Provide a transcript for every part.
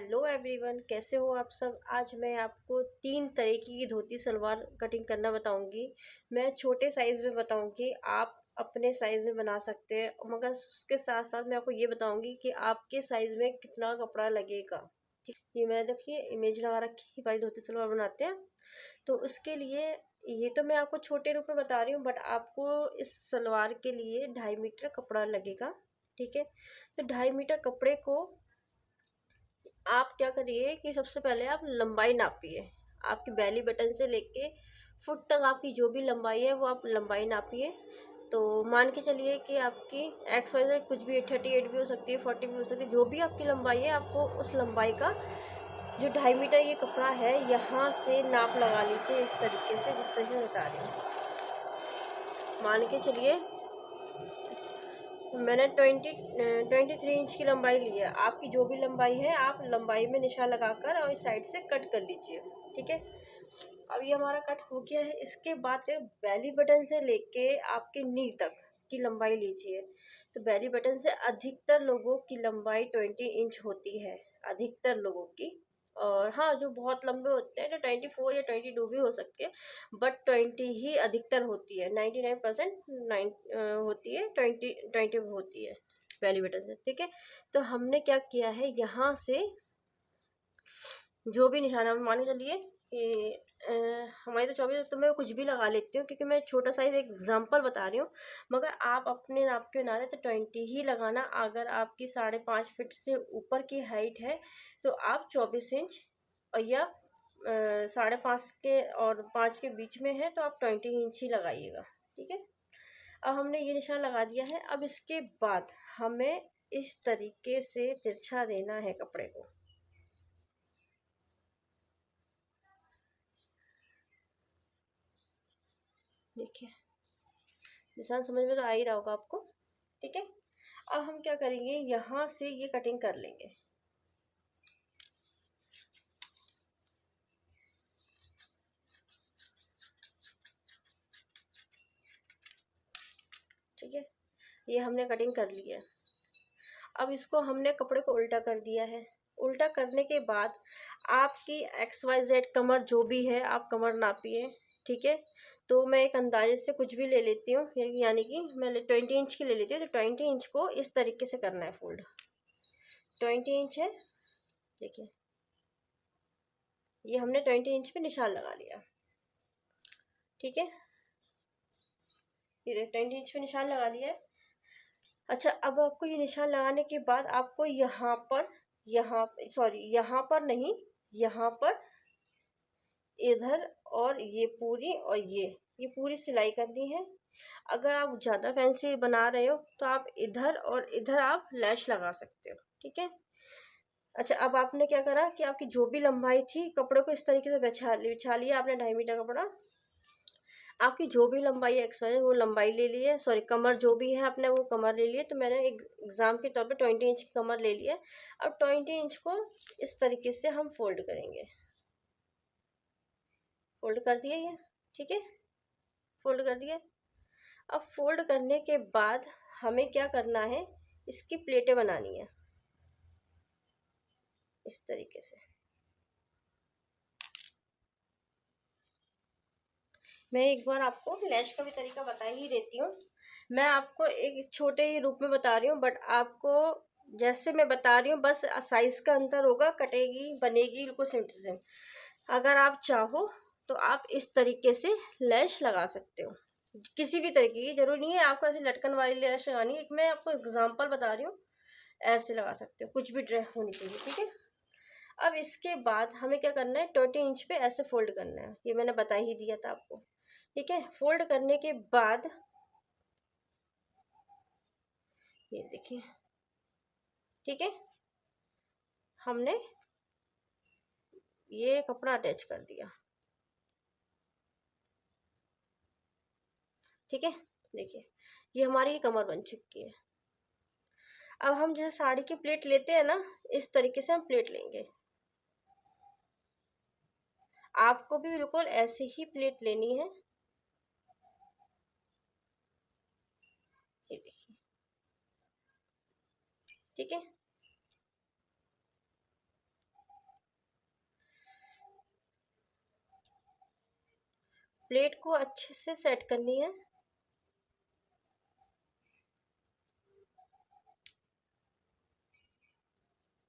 Hello everyone, कैसे हो आप सब। आज मैं आपको 3 तरीके की धोती सलवार कटिंग करना बताऊंगी। मैं छोटे साइज़ में बताऊंगी, आप अपने साइज़ में बना सकते हैं, मगर उसके साथ साथ मैं आपको ये बताऊंगी कि आपके साइज़ में कितना कपड़ा लगेगा। ठीक, ये मैंने देखिए इमेज लगा रखी है, भाई धोती सलवार बनाते हैं। तो उसके लिए ये तो मैं आपको छोटे रूप में बता रही हूँ, बट आपको इस सलवार के लिए 2.5 मीटर कपड़ा लगेगा। ठीक है, तो 2.5 मीटर कपड़े को आप क्या करिए कि सबसे पहले आप लंबाई नापिए। आपकी बेली बटन से लेके फुट तक आपकी जो भी लंबाई है वो आप लंबाई नापिए। तो मान के चलिए कि आपकी एक्स वाई जेड कुछ भी 38 भी हो सकती है, 40 भी हो सकती है, जो भी आपकी लंबाई है आपको उस लंबाई का जो 2.5 मीटर ये कपड़ा है यहाँ से नाप लगा लीजिए, इस तरीके से जिस तरीके से बता रही हूँ। मान के चलिए मैंने 23 इंच की लंबाई ली है। आपकी जो भी लंबाई है आप लंबाई में निशान लगाकर और इस साइड से कट कर लीजिए। ठीक है, अब ये हमारा कट हो गया है। इसके बाद बेली बटन से लेके आपके नी तक की लंबाई लीजिए। तो बेली बटन से अधिकतर लोगों की लंबाई 20 इंच होती है, अधिकतर लोगों की। और हाँ, जो बहुत लंबे होते हैं तो 24 या 22 भी हो सकते हैं, बट 20 ही अधिकतर होती है। 99% होती है, 20 होती है बेली बटन से। ठीक है, तो हमने क्या किया है, यहाँ से जो भी निशान है मान के चलिए कि हमारी तो 24, तो मैं कुछ भी लगा लेती हूँ क्योंकि मैं छोटा साइज एक एग्जांपल बता रही हूँ। मगर आप अपने नाप के बना रहे तो 20 ही लगाना। अगर आपकी 5.5 फीट से ऊपर की हाइट है तो आप 24 इंच, और या 5.5 के और 5 के बीच में है तो आप 20 इंच ही लगाइएगा। ठीक है, अब हमने ये निशान लगा दिया है। अब इसके बाद हमें इस तरीके से तिरछा देना है कपड़े को। देखिए निशान समझ में तो आ ही रहा होगा आपको। ठीक है, अब हम क्या करेंगे, यहाँ से ये कटिंग कर लेंगे। ठीक है, ये हमने कटिंग कर ली है। अब इसको हमने कपड़े को उल्टा कर दिया है। उल्टा करने के बाद आपकी XYZ कमर जो भी है आप कमर नापिए। ठीक है, तो मैं एक अंदाजे से कुछ भी ले लेती हूँ, यानी कि मैं 20 इंच की ले लेती हूँ। तो 20 इंच को इस तरीके से करना है फोल्ड। 20 इंच है, देखिए ये हमने 20 इंच पे निशान लगा लिया। ठीक है, ये 20 इंच पे निशान लगा लिया है। अच्छा, अब आपको ये निशान लगाने के बाद आपको यहाँ पर नहीं, यहाँ पर, इधर, और ये पूरी, और ये पूरी सिलाई करनी है। अगर आप ज़्यादा फैंसी बना रहे हो तो आप इधर और इधर आप लैश लगा सकते हो। ठीक है, अच्छा, अब आपने क्या करा कि आपकी जो भी लंबाई थी कपड़े को इस तरीके से बिछा लिया आपने। 2.5 मीटर कपड़ा, आपकी जो भी लंबाई एक्स है वो लंबाई ले ली है, सॉरी कमर जो भी है आपने वो कमर ले लिए। तो मैंने एक एग्जाम के तौर पे 20 इंच की कमर ले लिया। अब 20 इंच को इस तरीके से हम फोल्ड करेंगे। फोल्ड कर दिया ये। ठीक है, फोल्ड कर दिया। अब फोल्ड करने के बाद हमें क्या करना है, इसकी प्लेटें बनानी है इस तरीके से। मैं एक बार आपको लैश का भी तरीका बता ही देती हूँ। मैं आपको एक छोटे ही रूप में बता रही हूँ, बट आपको जैसे मैं बता रही हूँ बस साइज का अंतर होगा, कटेगी बनेगी बिल्कुल सेम टू सेम। अगर आप चाहो तो आप इस तरीके से लैश लगा सकते हो, किसी भी तरीके की। जरूरी नहीं है आपको ऐसे लटकन वाली लैश लगानी है, मैं आपको एग्जाम्पल बता रही हूँ। ऐसे लगा सकते हो, कुछ भी ड्रेस होनी चाहिए। ठीक है, अब इसके बाद हमें क्या करना है, 20 इंच पे ऐसे फोल्ड करना है, ये मैंने बता ही दिया था आपको। ठीक है, फोल्ड करने के बाद ये देखिए, ठीक है, हमने ये कपड़ा अटैच कर दिया। ठीक है, देखिए ये हमारी कमर बन चुकी है। अब हम जैसे साड़ी की प्लेट लेते हैं ना, इस तरीके से हम प्लेट लेंगे। आपको भी बिल्कुल ऐसे ही प्लेट लेनी है। ये देखिए, ठीक है, प्लेट को अच्छे से सेट करनी है।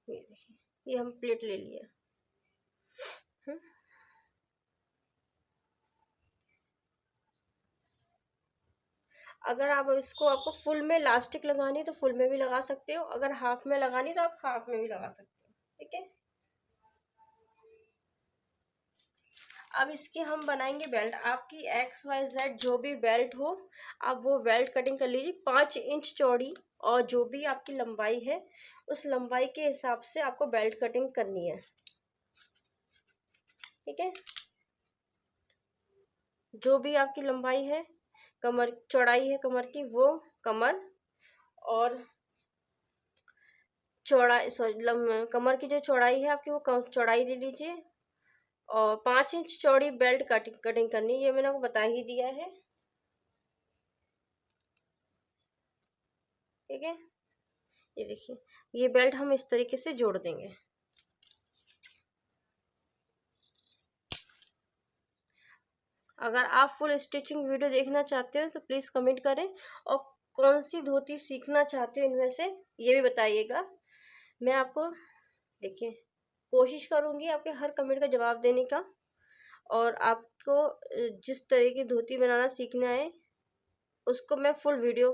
ये देखिए, ये हम प्लेट ले लिया। अगर आप इसको, आपको फुल में इलास्टिक लगानी है तो फुल में भी लगा सकते हो, अगर हाफ में लगानी तो आप हाफ में भी लगा सकते हो। ठीक है, अब इसकी हम बनाएंगे बेल्ट। आपकी XYZ जो भी बेल्ट हो, आप वो बेल्ट कटिंग कर लीजिए 5 इंच चौड़ी, और जो भी आपकी लंबाई है उस लंबाई के हिसाब से आपको बेल्ट कटिंग करनी है। ठीक है, जो भी आपकी लंबाई है, कमर चौड़ाई है कमर की, वो कमर और चौड़ाई, सॉरी कमर की जो चौड़ाई है आपकी वो चौड़ाई ले लीजिए, और 5 इंच चौड़ी बेल्ट कटिंग करनी, ये मैंने आपको बता ही दिया है। ठीक है, ये देखिए, ये बेल्ट हम इस तरीके से जोड़ देंगे। अगर आप फुल स्टिचिंग वीडियो देखना चाहते हो तो प्लीज़ कमेंट करें, और कौन सी धोती सीखना चाहते हो इनमें से ये भी बताइएगा। मैं आपको, देखिए, कोशिश करूँगी आपके हर कमेंट का जवाब देने का, और आपको जिस तरह की धोती बनाना सीखना है उसको मैं फुल वीडियो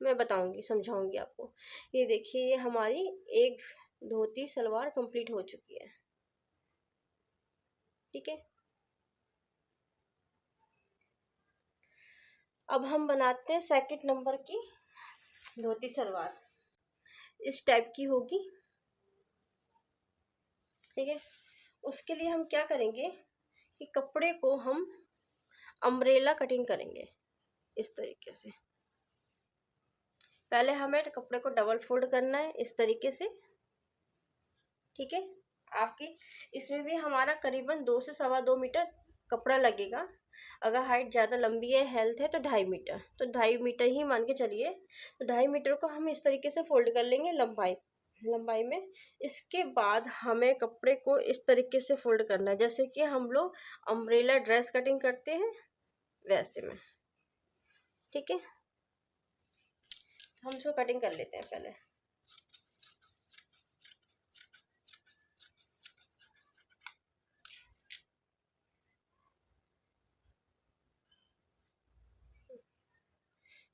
में बताऊंगी, समझाऊंगी आपको। ये देखिए, ये हमारी एक धोती सलवार कंप्लीट हो चुकी है। ठीक है, अब हम बनाते हैं सेकंड नंबर की धोती सलवार। इस टाइप की होगी। ठीक है, उसके लिए हम क्या करेंगे कि कपड़े को हम अम्ब्रेला कटिंग करेंगे इस तरीके से। पहले हमें कपड़े को डबल फोल्ड करना है इस तरीके से। ठीक है, आपकी इसमें भी हमारा करीबन 2 से 2.25 मीटर कपड़ा लगेगा। अगर हाइट ज़्यादा लंबी है, हेल्थ है, तो 2.5 मीटर, तो 2.5 मीटर ही मान के चलिए। तो 2.5 मीटर को हम इस तरीके से फोल्ड कर लेंगे लंबाई में। इसके बाद हमें कपड़े को इस तरीके से फोल्ड करना है जैसे कि हम लोग अम्ब्रेला ड्रेस कटिंग करते हैं वैसे में। ठीक है, हम इसको कटिंग कर लेते हैं पहले।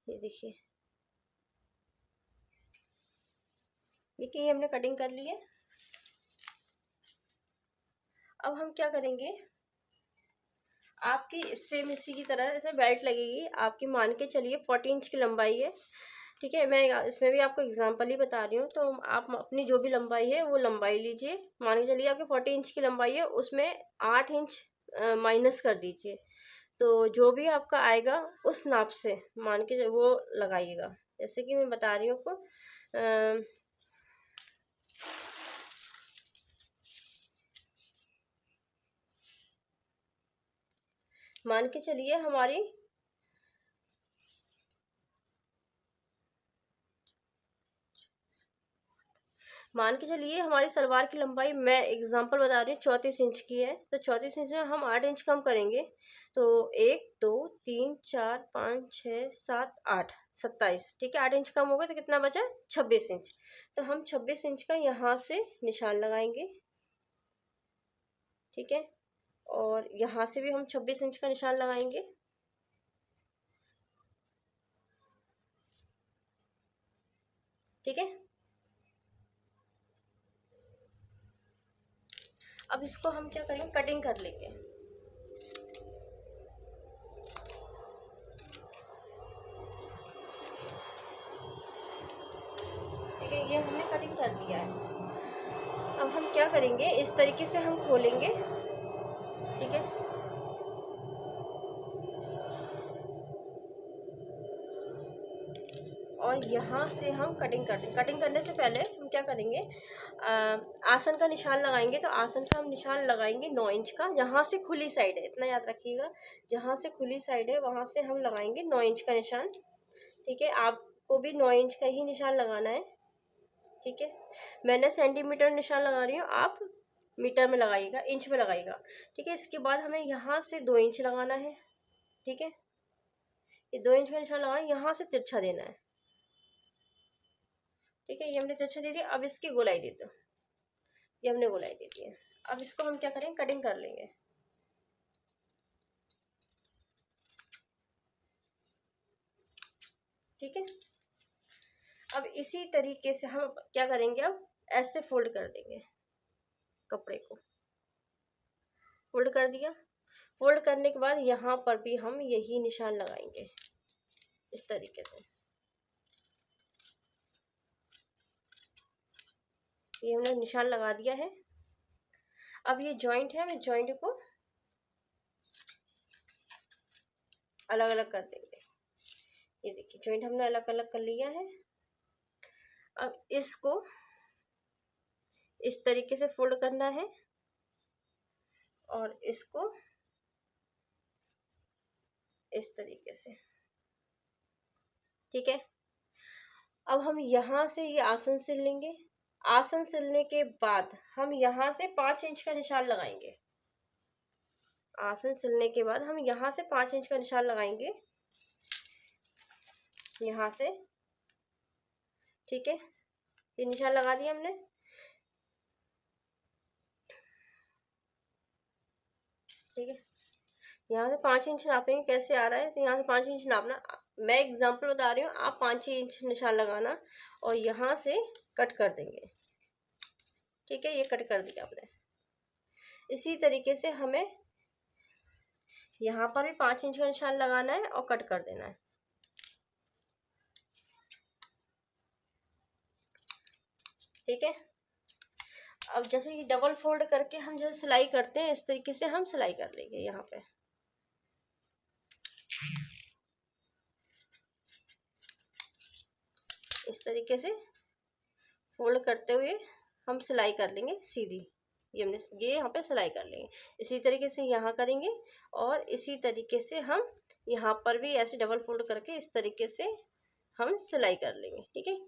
ये देखिए, ये हमने कटिंग कर ली है। अब हम क्या करेंगे, आपकी सेम इसी की तरह इसमें बेल्ट लगेगी। आपकी मान के चलिए 40 इंच की लंबाई है। ठीक है, मैं इसमें भी आपको एग्जांपल ही बता रही हूँ, तो आप अपनी जो भी लंबाई है वो लंबाई लीजिए। मान के चलिए आपकी 40 इंच की लंबाई है, उसमें 8 इंच माइनस कर दीजिए, तो जो भी आपका आएगा उस नाप से मान के वो लगाइएगा। जैसे कि मैं बता रही हूँ आपको, मान के चलिए हमारी मान के चलिए हमारी सलवार की लंबाई, मैं एग्जांपल बता रही हूँ, 34 इंच की है। तो 34 इंच में हम 8 इंच कम करेंगे, तो 1 2 3 4 5 6 7 8 27। ठीक है, 8 इंच कम हो गए तो कितना बचा, 26 इंच। तो हम 26 इंच का यहाँ से निशान लगाएंगे। ठीक है, और यहाँ से भी हम 26 इंच का निशान लगाएंगे। ठीक है, अब इसको हम क्या करेंगे, कटिंग कर लेंगे। ठीक है, ये हमने कटिंग कर लिया है। अब हम क्या करेंगे, इस तरीके से हम खोलेंगे। ठीक है, और यहाँ से हम कटिंग करते हैं। कटिंग करने से पहले हम क्या करेंगे, आसन का निशान लगाएंगे। तो आसन का हम निशान लगाएंगे 9 इंच का, जहाँ से खुली साइड है, इतना याद रखिएगा, जहाँ से खुली साइड है वहाँ से हम लगाएंगे 9 इंच का निशान। ठीक है, आपको भी 9 इंच का ही निशान लगाना है। ठीक है, मैंने सेंटीमीटर निशान लगा रही हूँ, आप मीटर में लगाइएगा, इंच में लगाइएगा। ठीक है, इसके बाद हमें यहाँ से 2 इंच लगाना है। ठीक है, ये 2 इंच का निशान लगाना, यहाँ से तिरछा देना है। ठीक है, ये हमने तिरछा दे दिया। अब इसकी गोलाई दे दो, ये हमने गोलाई दे दी है। अब इसको हम क्या करेंगे, कटिंग कर लेंगे। ठीक है, अब इसी तरीके से हम क्या करेंगे, अब ऐसे फोल्ड कर देंगे कपड़े को। फोल्ड कर दिया, फोल्ड करने के बाद यहाँ पर भी हम यही निशान लगाएंगे इस तरीके से। ये हमने निशान लगा दिया है। अब ये जॉइंट है, हम जॉइंट को अलग अलग कर देंगे। ये देखिए जॉइंट हमने अलग अलग कर लिया है। अब इसको इस तरीके से फोल्ड करना है और इसको इस तरीके से। ठीक है, अब हम यहाँ से ये आसन सिल लेंगे। आसन सिलने के बाद हम यहाँ से 5 इंच का निशान लगाएंगे। आसन सिलने के बाद हम यहाँ से 5 इंच का निशान लगाएंगे, यहाँ से। ठीक है, ये निशान लगा दिया हमने। ठीक है, यहाँ से 5 इंच नापेंगे। कैसे आ रहा है, तो यहाँ से 5 इंच नापना। मैं एग्जांपल बता रही हूँ, आप 5 इंच निशान लगाना और यहाँ से कट कर देंगे। ठीक है, ये कट कर दिया आपने। इसी तरीके से हमें यहाँ पर भी 5 इंच का निशान लगाना है और कट कर देना है। ठीक है, अब जैसे ये डबल फोल्ड करके हम जैसे सिलाई करते हैं, इस तरीके से हम सिलाई कर लेंगे। यहाँ पे इस तरीके से फोल्ड करते हुए हम सिलाई कर लेंगे सीधी। ये हमने ये यहाँ पे सिलाई कर लेंगे। इसी तरीके से यहाँ करेंगे और इसी तरीके से हम यहाँ पर भी ऐसे डबल फोल्ड करके इस तरीके से हम सिलाई कर लेंगे। ठीक है,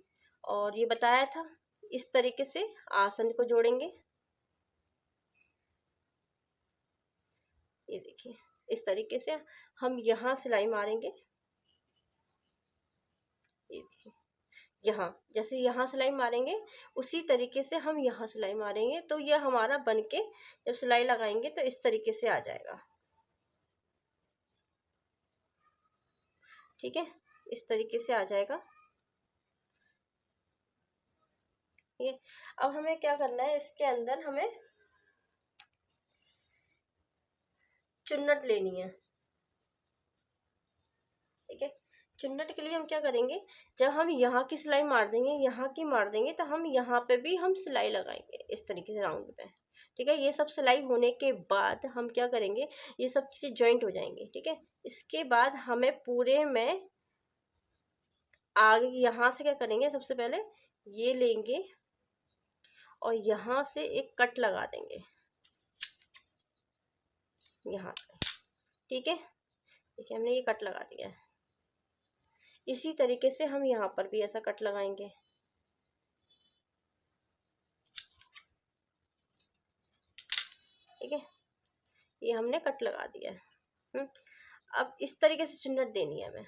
और ये बताया था इस तरीके से आसन को जोड़ेंगे। ये देखिए इस तरीके से हम यहाँ सिलाई मारेंगे। ये देखिए यहाँ जैसे यहाँ सिलाई मारेंगे उसी तरीके से हम यहाँ सिलाई मारेंगे, तो ये हमारा बनके जब सिलाई लगाएंगे तो इस तरीके से आ जाएगा। ठीक है, इस तरीके से आ जाएगा। ये अब हमें क्या करना है, इसके अंदर हमें चुन्नट लेनी है। ठीक है, चुन्नट के लिए हम क्या करेंगे, जब हम यहाँ की सिलाई मार देंगे, यहाँ की मार देंगे, तो हम यहाँ पे भी हम सिलाई लगाएंगे इस तरीके से राउंड में। ठीक है, ये सब सिलाई होने के बाद हम क्या करेंगे, ये सब चीज़ें जॉइंट हो जाएंगी। ठीक है, इसके बाद हमें पूरे में आगे यहाँ से क्या करेंगे, सबसे पहले ये लेंगे और यहाँ से एक कट लगा देंगे यहाँ से। ठीक है, देखिए हमने ये कट लगा दिया है। इसी तरीके से हम यहाँ पर भी ऐसा कट लगाएंगे। ठीक है, ये हमने कट लगा दिया है। अब इस तरीके से चुन्नट देनी है हमें।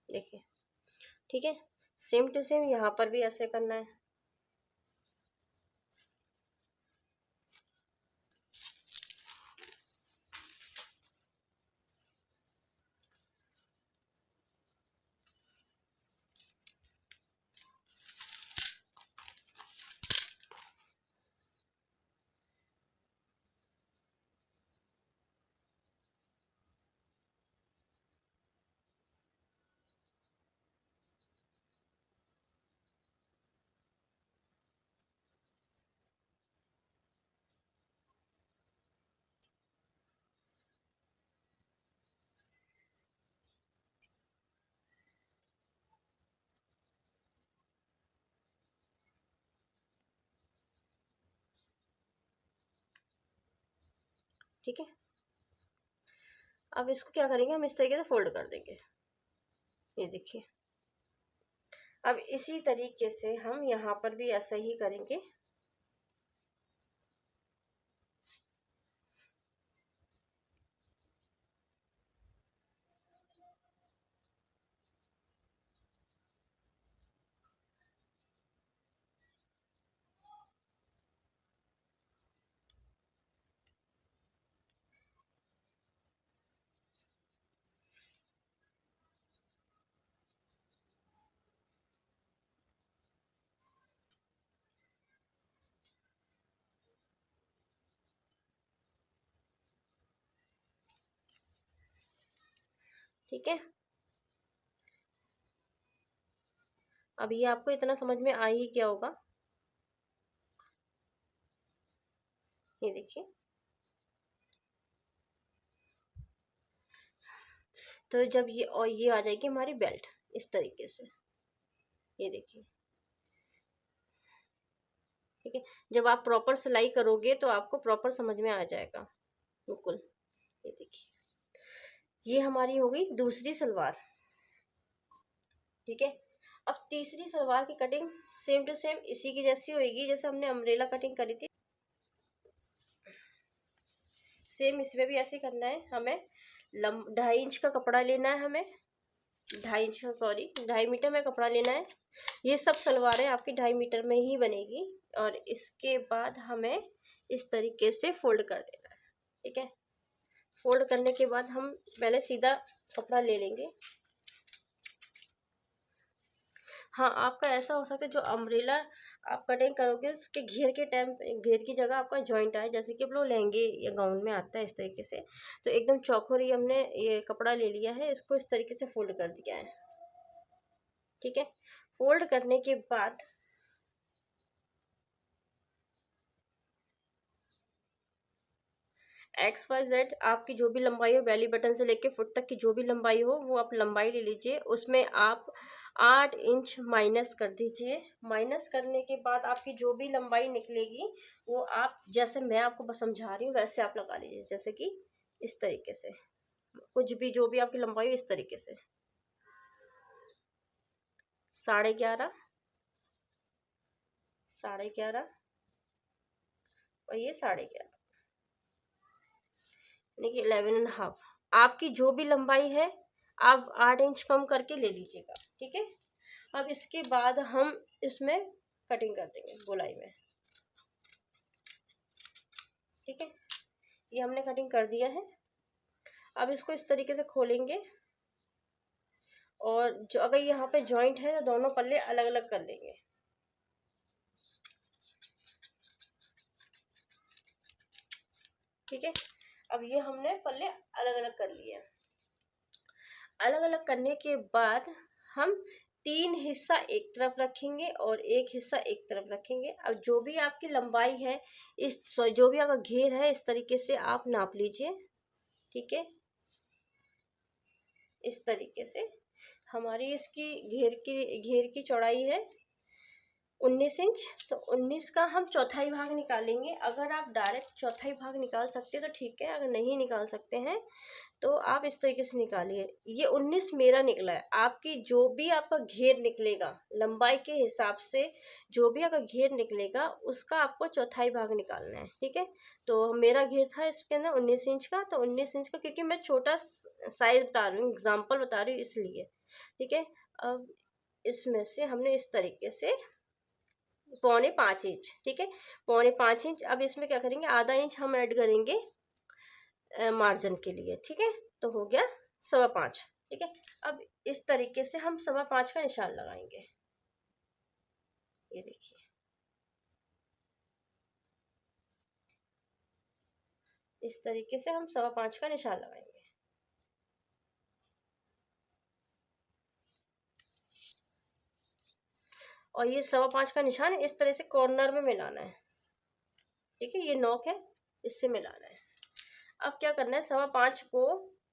देखिए ठीक है, सेम टू सेम यहाँ पर भी ऐसे करना है। ठीक है। अब इसको क्या करेंगे, हम इस तरीके से फोल्ड कर देंगे, ये देखिए। अब इसी तरीके से हम यहाँ पर भी ऐसा ही करेंगे। ठीक है, अब ये आपको इतना समझ में आ ही क्या होगा, ये देखिए। तो जब ये, और ये आ जाएगी हमारी बेल्ट इस तरीके से, ये देखिए। ठीक है, जब आप प्रॉपर सिलाई करोगे तो आपको प्रॉपर समझ में आ जाएगा, बिल्कुल। ये देखिए, ये हमारी हो गई दूसरी सलवार। ठीक है, अब तीसरी सलवार की कटिंग सेम टू सेम इसी की जैसी होगी जैसे हमने अम्ब्रेला कटिंग करी थी, सेम इसमें भी ऐसे करना है। हमें 2.5 इंच का कपड़ा लेना है, हमें 2.5 इंच, सॉरी 2.5 मीटर में कपड़ा लेना है। ये सब सलवारें आपकी 2.5 मीटर में ही बनेगी। और इसके बाद हमें इस तरीके से फोल्ड कर देना है। ठीक है, फोल्ड करने के बाद हम पहले सीधा कपड़ा ले लेंगे। हाँ, आपका ऐसा हो सकता है जो अम्ब्रेला आप कटिंग करोगे उसके घेर के टाइम, घेर की जगह आपका जॉइंट आए, जैसे कि आप लोग लहंगे या गाउन में आता है इस तरीके से। तो एकदम चौकोर ही हमने ये कपड़ा ले लिया है, इसको इस तरीके से फोल्ड कर दिया है। ठीक है, फोल्ड करने के बाद XYZ आपकी जो भी लंबाई हो, बेली बटन से लेके फुट तक की जो भी लंबाई हो वो आप लंबाई ले लीजिए। उसमें आप 8 इंच माइनस कर दीजिए। माइनस करने के बाद आपकी जो भी लंबाई निकलेगी वो आप, जैसे मैं आपको बस समझा रही हूँ वैसे आप लगा लीजिए। जैसे कि इस तरीके से, कुछ भी जो भी आपकी लंबाई हो इस तरीके से, 11.5, 11.5 और ये 11.5, यानी कि 11.5। आपकी जो भी लंबाई है आप 8 इंच कम करके ले लीजिएगा। ठीक है, अब इसके बाद हम इसमें कटिंग कर देंगे गोलाई में। ठीक है, ये हमने कटिंग कर दिया है। अब इसको इस तरीके से खोलेंगे और जो अगर यहाँ पे जॉइंट है तो दोनों पल्ले अलग अलग कर लेंगे। ठीक है, अब ये हमने पल्ले अलग अलग कर लिए हैं। अलग अलग करने के बाद हम 3 हिस्सा एक तरफ रखेंगे और 1 हिस्सा एक तरफ रखेंगे। अब जो भी आपकी लंबाई है, जो भी आपका घेर है इस तरीके से आप नाप लीजिए। ठीक है, इस तरीके से हमारी इसकी घेर की चौड़ाई है 19 इंच। तो 19 का हम चौथाई भाग निकालेंगे। अगर आप डायरेक्ट चौथाई भाग निकाल सकते हैं तो ठीक है, अगर नहीं निकाल सकते हैं तो आप इस तरीके से निकालिए। ये 19 मेरा निकला है। आपकी जो भी आपका घेर निकलेगा लंबाई के हिसाब से, जो भी आपका घेर निकलेगा उसका आपको चौथाई भाग निकालना है। ठीक है, तो मेरा घेर था इसके अंदर 19 इंच का, तो 19 इंच का, क्योंकि मैं छोटा साइज बता रही हूँ, एग्जाम्पल बता रही हूँ इसलिए। ठीक है, अब इसमें से हमने इस तरीके से 4.25 इंच, ठीक है, 4.25 इंच। अब इसमें क्या करेंगे, आधा इंच हम ऐड करेंगे मार्जिन के लिए। ठीक है, तो हो गया 5.25। ठीक है, अब इस तरीके से हम 5.25 का निशान लगाएंगे। ये देखिए, इस तरीके से हम 5.25 का निशान लगाएंगे। और ये 5.25 का निशान इस तरह से कॉर्नर में मिलाना है। ठीक है, ये नोक है, इससे मिलाना है। अब क्या करना है, 5.25 को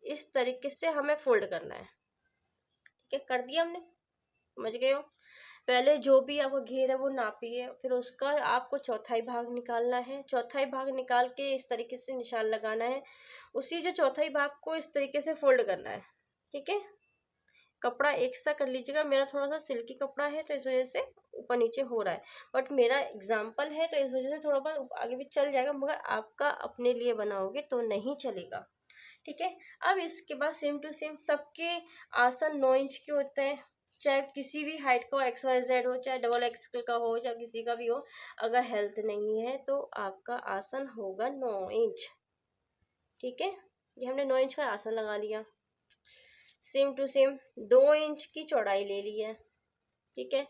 इस तरीके से हमें फोल्ड करना है। ठीक है, कर दिया हमने। समझ गए हो। पहले जो भी आपका घेर है वो नापिए, फिर उसका आपको चौथाई भाग निकालना है। चौथाई भाग निकाल के इस तरीके से निशान लगाना है। उसी जो चौथाई भाग को इस तरीके से फोल्ड करना है, ठीक है। कपड़ा एक सा कर लीजिएगा, मेरा थोड़ा सा सिल्की कपड़ा है तो इस वजह से ऊपर नीचे हो रहा है, बट मेरा एग्जाम्पल है तो इस वजह से थोड़ा बहुत आगे भी चल जाएगा, मगर आपका अपने लिए बनाओगे तो नहीं चलेगा, ठीक है। अब इसके बाद सेम टू सेम सबके आसन 9 इंच के होते हैं, चाहे किसी भी हाइट का हो, XYZ हो, चाहे डबल एक्सएल का हो, चाहे किसी का भी हो। अगर हेल्थ नहीं है तो आपका आसन होगा 9 इंच, ठीक है। ये हमने 9 इंच का आसन लगा लिया। सेम टू सेम 2 इंच की चौड़ाई ले ली है, ठीक है।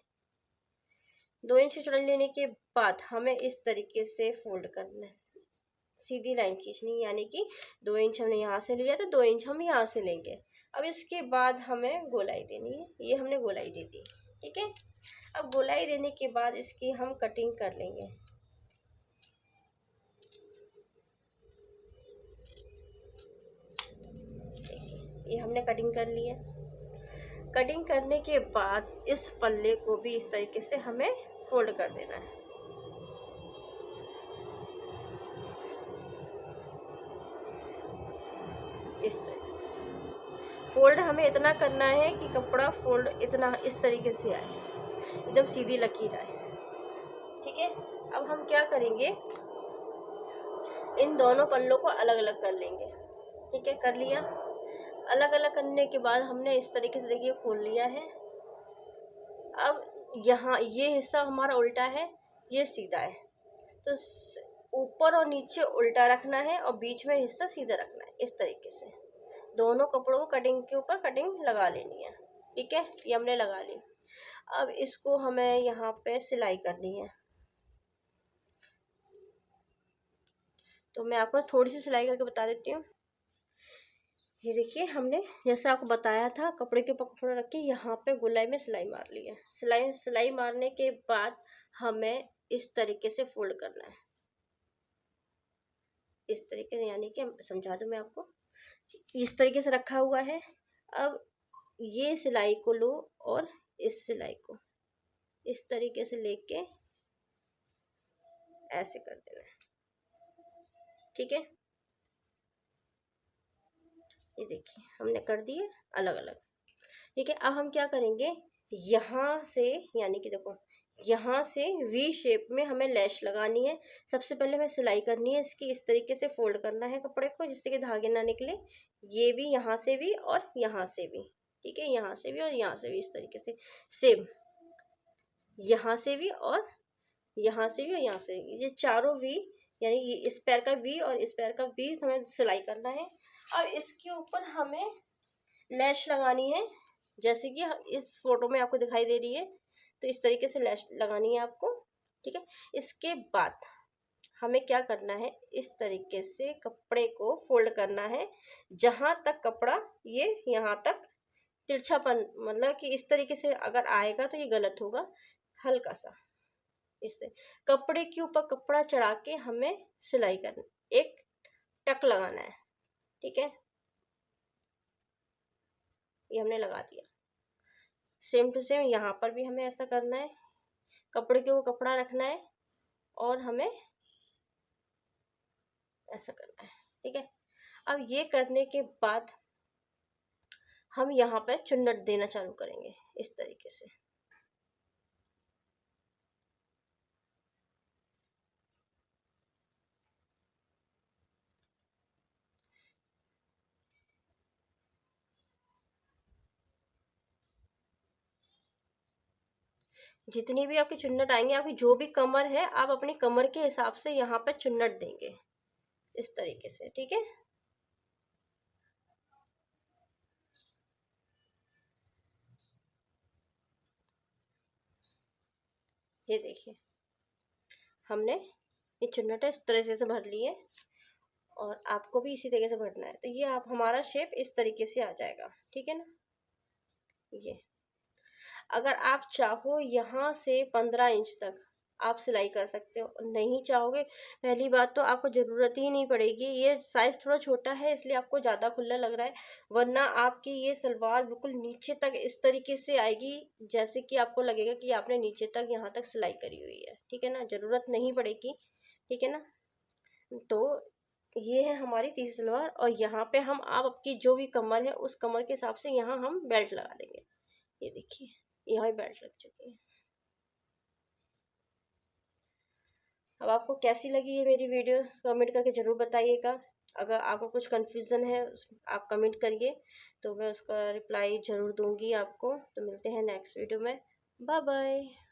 2 इंच की चौड़ाई लेने के बाद हमें इस तरीके से फोल्ड करना है, सीधी लाइन खींचनी है, यानी कि 2 इंच हमने यहाँ से लिया तो 2 इंच हम यहाँ से लेंगे। अब इसके बाद हमें गोलाई देनी है, ये हमने गोलाई दे दी, ठीक है। अब गोलाई देने के बाद इसकी हम कटिंग कर लेंगे। ये हमने कटिंग कर ली है। कटिंग करने के बाद इस पल्ले को भी इस तरीके से हमें फोल्ड कर देना है। इस तरीके से फोल्ड हमें इतना करना है कि कपड़ा फोल्ड इतना इस तरीके से आए, एकदम सीधी लकीर आए, ठीक है। अब हम क्या करेंगे, इन दोनों पल्लों को अलग अलग कर लेंगे, ठीक है। कर लिया, अलग अलग करने के बाद हमने इस तरीके से देखिए खोल लिया है। अब यहाँ ये हिस्सा हमारा उल्टा है, ये सीधा है, तो ऊपर और नीचे उल्टा रखना है और बीच में हिस्सा सीधा रखना है। इस तरीके से दोनों कपड़ों को कटिंग के ऊपर कटिंग लगा लेनी है, ठीक है। ये हमने लगा ली। अब इसको हमें यहाँ पे सिलाई करनी है, तो मैं आपको थोड़ी सी सिलाई करके बता देती हूँ। ये देखिए, हमने जैसे आपको बताया था, कपड़े के ऊपर कपड़ा रख के यहाँ पे गोलाई में सिलाई मार ली है। सिलाई मारने के बाद हमें इस तरीके से फोल्ड करना है, इस तरीके से, यानी कि समझा दूँ मैं आपको, इस तरीके से रखा हुआ है। अब ये सिलाई को लो और इस सिलाई को इस तरीके से लेके ऐसे कर देना है, ठीक है। ये देखिए हमने कर दिए अलग अलग, ठीक है। अब हम क्या करेंगे, यहाँ से, यानी कि देखो यहाँ से वी शेप में हमें लैश लगानी है। सबसे पहले हमें सिलाई करनी है इसकी, इस तरीके से फोल्ड करना है कपड़े को जिससे कि धागे ना निकले। ये भी यहाँ से भी और यहाँ से भी, ठीक है, यहाँ से भी और यहाँ से भी, इस तरीके से सेम, यहाँ से भी और यहाँ से भी और यहाँ से भी, ये चारों वी, यानी ये इस पैर का वी और इस पैर का वी हमें सिलाई करना है। अब इसके ऊपर हमें लैश लगानी है, जैसे कि इस फोटो में आपको दिखाई दे रही है, तो इस तरीके से लैश लगानी है आपको, ठीक है। इसके बाद हमें क्या करना है, इस तरीके से कपड़े को फोल्ड करना है जहाँ तक कपड़ा ये यहाँ तक तिरछापन, मतलब कि इस तरीके से अगर आएगा तो ये गलत होगा, हल्का सा इससे कपड़े के ऊपर कपड़ा चढ़ा के हमें सिलाई करना, एक टक लगाना है, ठीक है। ये हमने लगा दिया। सेम टू सेम यहाँ पर भी हमें ऐसा करना है, कपड़े के वो कपड़ा रखना है और हमें ऐसा करना है, ठीक है। अब ये करने के बाद हम यहाँ पे चुन्नट देना चालू करेंगे इस तरीके से। जितनी भी आपकी चुन्नट आएंगे, आपकी जो भी कमर है, आप अपनी कमर के हिसाब से यहाँ पे चुन्नट देंगे इस तरीके से, ठीक है। ये देखिए हमने ये चुन्नट इस तरह से भर ली है और आपको भी इसी तरीके से भरना है, तो ये आप हमारा शेप इस तरीके से आ जाएगा, ठीक है ना। ये अगर आप चाहो यहाँ से 15 इंच तक आप सिलाई कर सकते हो। नहीं चाहोगे, पहली बात तो आपको ज़रूरत ही नहीं पड़ेगी। ये साइज़ थोड़ा छोटा है इसलिए आपको ज़्यादा खुला लग रहा है, वरना आपकी ये सलवार बिल्कुल नीचे तक इस तरीके से आएगी जैसे कि आपको लगेगा कि आपने नीचे तक यहाँ तक सिलाई करी हुई है, ठीक है ना, ज़रूरत नहीं पड़ेगी, ठीक है ना। तो ये है हमारी तीसरी सलवार, और यहाँ पे हम आप आपकी जो भी कमर है उस कमर के हिसाब से यहाँ हम बेल्ट लगा देंगे। ये देखिए, यहाँ बेल्ट लग चुकी है। अब आपको कैसी लगी ये मेरी वीडियो कमेंट करके ज़रूर बताइएगा। अगर आपको कुछ कन्फ्यूज़न है आप कमेंट करिए, तो मैं उसका रिप्लाई ज़रूर दूंगी आपको। तो मिलते हैं नेक्स्ट वीडियो में। Bye bye.